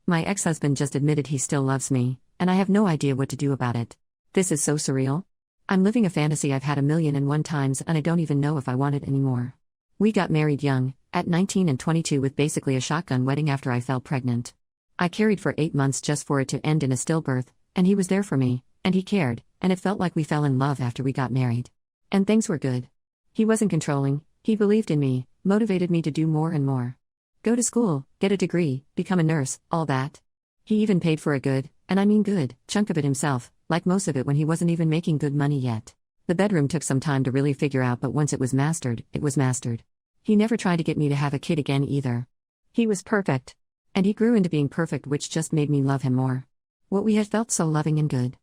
My ex-husband just admitted he still loves me, and I have no idea what to do about it. This is so surreal. I'm living a fantasy I've had 1,000,001 times and I don't even know if I want it anymore. We got married young, at 19 and 22 with basically a shotgun wedding after I fell pregnant. I carried for 8 months just for it to end in a stillbirth, and he was there for me, and he cared, and it felt like we fell in love after we got married. And things were good. He wasn't controlling, he believed in me, motivated me to do more and more. Go to school, get a degree, become a nurse, all that. He even paid for a good, and I mean good, chunk of it himself, like most of it when he wasn't even making good money yet. The bedroom took some time to really figure out, but once it was mastered, it was mastered. He never tried to get me to have a kid again either. He was perfect. And he grew into being perfect, which just made me love him more. What we had felt so loving and good.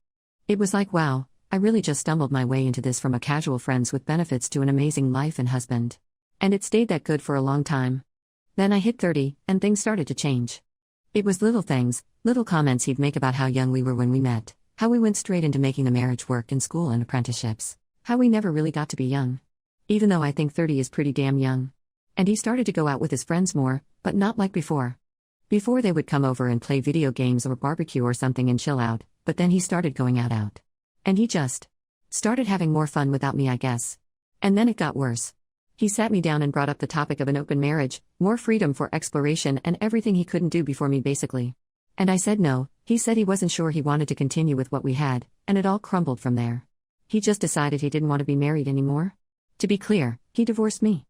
It was like, wow, I really just stumbled my way into this from a casual friends with benefits to an amazing life and husband. And it stayed that good for a long time. Then I hit 30, and things started to change. It was little things, little comments he'd make about how young we were when we met, how we went straight into making the marriage work in school and apprenticeships, how we never really got to be young. Even though I think 30 is pretty damn young. And he started to go out with his friends more, but not like before. Before they would come over and play video games or barbecue or something and chill out, but then he started going out. And he just started having more fun without me, I guess. And then it got worse. He sat me down and brought up the topic of an open marriage, more freedom for exploration and everything he couldn't do before me basically. And I said no. He said he wasn't sure he wanted to continue with what we had, and it all crumbled from there. He just decided he didn't want to be married anymore. To be clear, he divorced me.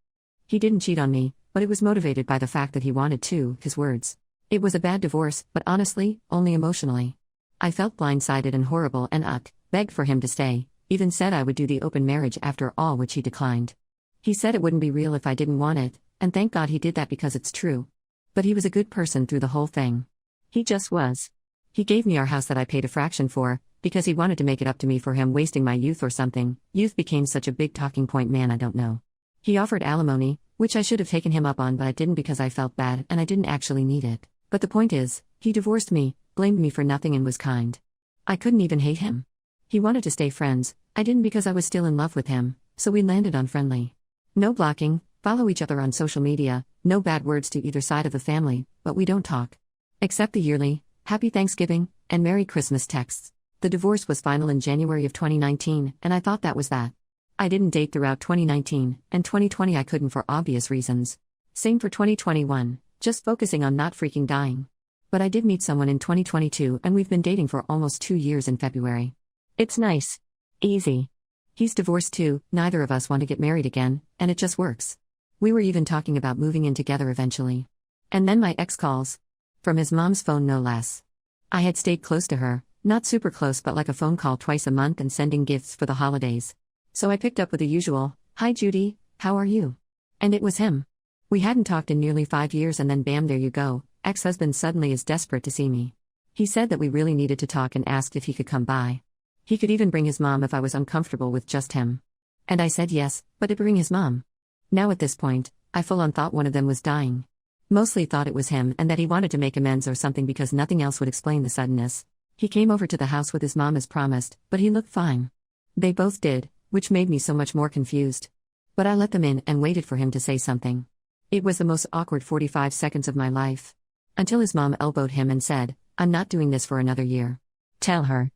He didn't cheat on me, but it was motivated by the fact that he wanted to, his words. It was a bad divorce, but honestly, only emotionally. I felt blindsided and horrible and begged for him to stay, even said I would do the open marriage after all, which he declined. He said it wouldn't be real if I didn't want it, and thank God he did that because it's true. But he was a good person through the whole thing. He just was. He gave me our house that I paid a fraction for, because he wanted to make it up to me for him wasting my youth or something. Youth became such a big talking point, man, I don't know. He offered alimony, which I should have taken him up on, but I didn't because I felt bad and I didn't actually need it. But the point is, he divorced me, blamed me for nothing and was kind. I couldn't even hate him. He wanted to stay friends, I didn't because I was still in love with him, so we landed on friendly. No blocking, follow each other on social media, no bad words to either side of the family, but we don't talk. Except the yearly, Happy Thanksgiving, and Merry Christmas texts. The divorce was final in January of 2019, and I thought that was that. I didn't date throughout 2019, and 2020 I couldn't for obvious reasons. Same for 2021, just focusing on not freaking dying. But I did meet someone in 2022 and we've been dating for almost 2 years in February. It's nice. Easy. He's divorced too, neither of us want to get married again, and it just works. We were even talking about moving in together eventually. And then my ex calls. From his mom's phone no less. I had stayed close to her, not super close but like a phone call twice a month and sending gifts for the holidays. So I picked up with the usual, "Hi Judy, how are you?" And it was him. We hadn't talked in nearly 5 years and then bam, there you go, ex-husband suddenly is desperate to see me. He said that we really needed to talk and asked if he could come by. He could even bring his mom if I was uncomfortable with just him. And I said yes, but to bring his mom. Now at this point, I full on thought one of them was dying. Mostly thought it was him and that he wanted to make amends or something because nothing else would explain the suddenness. He came over to the house with his mom as promised, but he looked fine. They both did, which made me so much more confused. But I let them in and waited for him to say something. It was the most awkward 45 seconds of my life. Until his mom elbowed him and said, "I'm not doing this for another year. Tell her.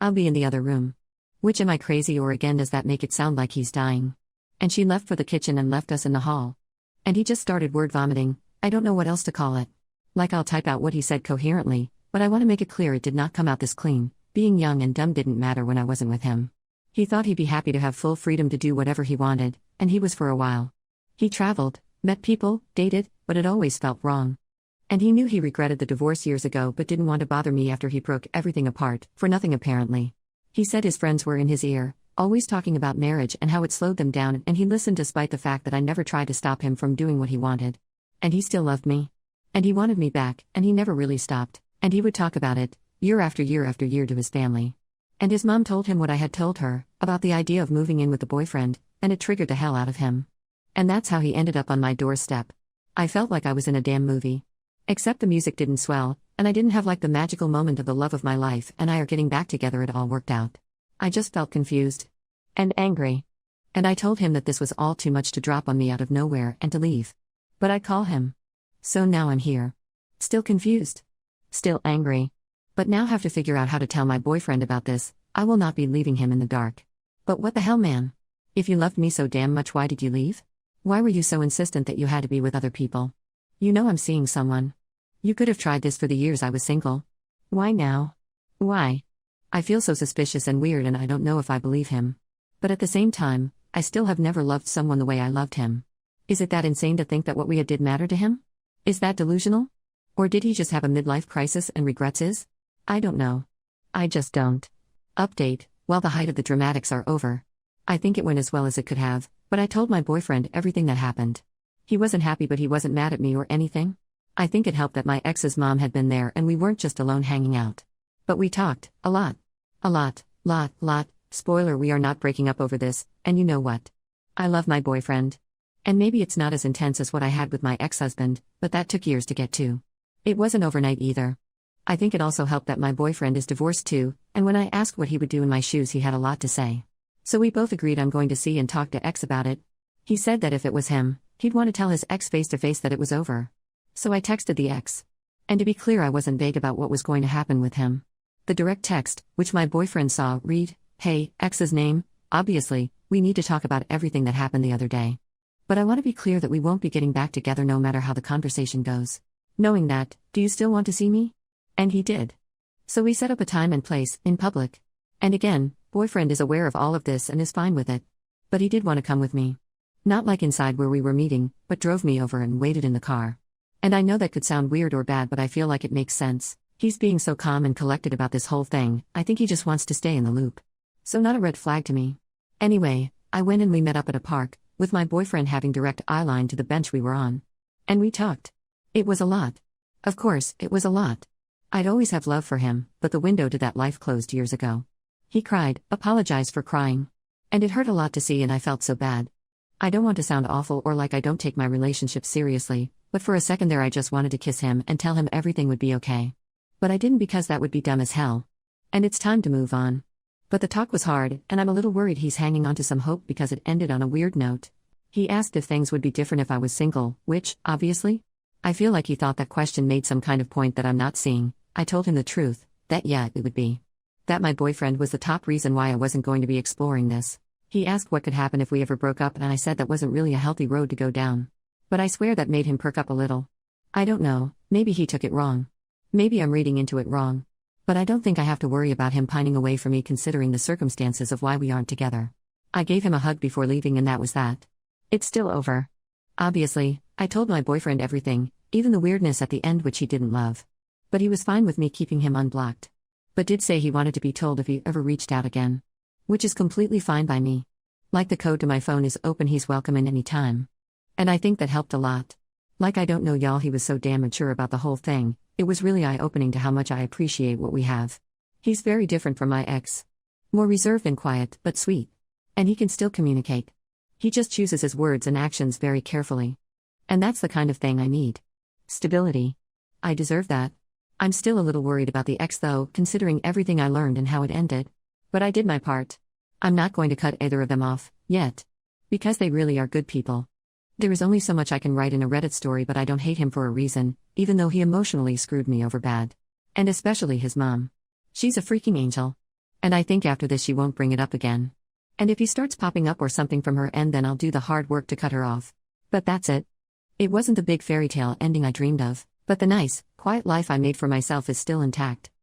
I'll be in the other room." Which, am I crazy or again does that make it sound like he's dying? And she left for the kitchen and left us in the hall. And he just started word vomiting, I don't know what else to call it. Like I'll type out what he said coherently, but I want to make it clear it did not come out this clean. Being young and dumb didn't matter when I wasn't with him. He thought he'd be happy to have full freedom to do whatever he wanted, and he was for a while. He traveled, met people, dated, but it always felt wrong. And he knew he regretted the divorce years ago but didn't want to bother me after he broke everything apart, for nothing apparently. He said his friends were in his ear, always talking about marriage and how it slowed them down, and he listened despite the fact that I never tried to stop him from doing what he wanted. And he still loved me. And he wanted me back, and he never really stopped, and he would talk about it, year after year after year to his family. And his mom told him what I had told her, about the idea of moving in with the boyfriend, and it triggered the hell out of him. And that's how he ended up on my doorstep. I felt like I was in a damn movie. Except the music didn't swell, and I didn't have like the magical moment of the love of my life and I are getting back together, it all worked out. I just felt confused. And angry. And I told him that this was all too much to drop on me out of nowhere and to leave. But I'd call him. So now I'm here. Still confused. Still angry. But now have to figure out how to tell my boyfriend about this. I will not be leaving him in the dark. But what the hell, man? If you loved me so damn much, why did you leave? Why were you so insistent that you had to be with other people? You know I'm seeing someone. You could have tried this for the years I was single. Why now? Why? I feel so suspicious and weird, and I don't know if I believe him. But at the same time, I still have never loved someone the way I loved him. Is it that insane to think that what we did mattered to him? Is that delusional? Or did he just have a midlife crisis and regrets his? I don't know. I just don't. Update: while the height of the dramatics are over. I think it went as well as it could have, but I told my boyfriend everything that happened. He wasn't happy, but he wasn't mad at me or anything. I think it helped that my ex's mom had been there and we weren't just alone hanging out. But we talked, a lot. A lot. Spoiler, we are not breaking up over this, and you know what? I love my boyfriend. And maybe it's not as intense as what I had with my ex-husband, but that took years to get to. It wasn't overnight either. I think it also helped that my boyfriend is divorced too, and when I asked what he would do in my shoes, he had a lot to say. So we both agreed I'm going to see and talk to ex about it. He said that if it was him, he'd want to tell his ex face to face that it was over. So I texted the ex. And to be clear, I wasn't vague about what was going to happen with him. The direct text, which my boyfriend saw, read, "Hey, ex's name, obviously, we need to talk about everything that happened the other day. But I want to be clear that we won't be getting back together no matter how the conversation goes. Knowing that, do you still want to see me?" And he did. So we set up a time and place, in public. And again, boyfriend is aware of all of this and is fine with it. But he did want to come with me. Not like inside where we were meeting, but drove me over and waited in the car. And I know that could sound weird or bad, but I feel like it makes sense. He's being so calm and collected about this whole thing. I think he just wants to stay in the loop. So not a red flag to me. Anyway, I went and we met up at a park, with my boyfriend having direct eye line to the bench we were on. And we talked. It was a lot. Of course, it was a lot. I'd always have love for him, but the window to that life closed years ago. He cried, apologized for crying. And it hurt a lot to see, and I felt so bad. I don't want to sound awful or like I don't take my relationship seriously, but for a second there I just wanted to kiss him and tell him everything would be okay. But I didn't, because that would be dumb as hell. And it's time to move on. But the talk was hard, and I'm a little worried he's hanging on to some hope because it ended on a weird note. He asked if things would be different if I was single, which, obviously, I feel like he thought that question made some kind of point that I'm not seeing. I told him the truth, that yeah, it would be. That my boyfriend was the top reason why I wasn't going to be exploring this. He asked what could happen if we ever broke up, and I said that wasn't really a healthy road to go down. But I swear that made him perk up a little. I don't know, maybe he took it wrong. Maybe I'm reading into it wrong. But I don't think I have to worry about him pining away for me considering the circumstances of why we aren't together. I gave him a hug before leaving, and that was that. It's still over. Obviously, I told my boyfriend everything, even the weirdness at the end which he didn't love. But he was fine with me keeping him unblocked. But did say he wanted to be told if he ever reached out again. Which is completely fine by me. Like the code to my phone is open, he's welcome in any time. And I think that helped a lot. Like I don't know y'all, he was so damn mature about the whole thing, it was really eye-opening to how much I appreciate what we have. He's very different from my ex. More reserved and quiet, but sweet. And he can still communicate. He just chooses his words and actions very carefully. And that's the kind of thing I need. Stability. I deserve that. I'm still a little worried about the ex though, considering everything I learned and how it ended. But I did my part. I'm not going to cut either of them off, yet. Because they really are good people. There is only so much I can write in a Reddit story, but I don't hate him for a reason, even though he emotionally screwed me over bad. And especially his mom. She's a freaking angel. And I think after this she won't bring it up again. And if he starts popping up or something from her end, then I'll do the hard work to cut her off. But that's it. It wasn't the big fairy tale ending I dreamed of, but the nice, quiet life I made for myself is still intact.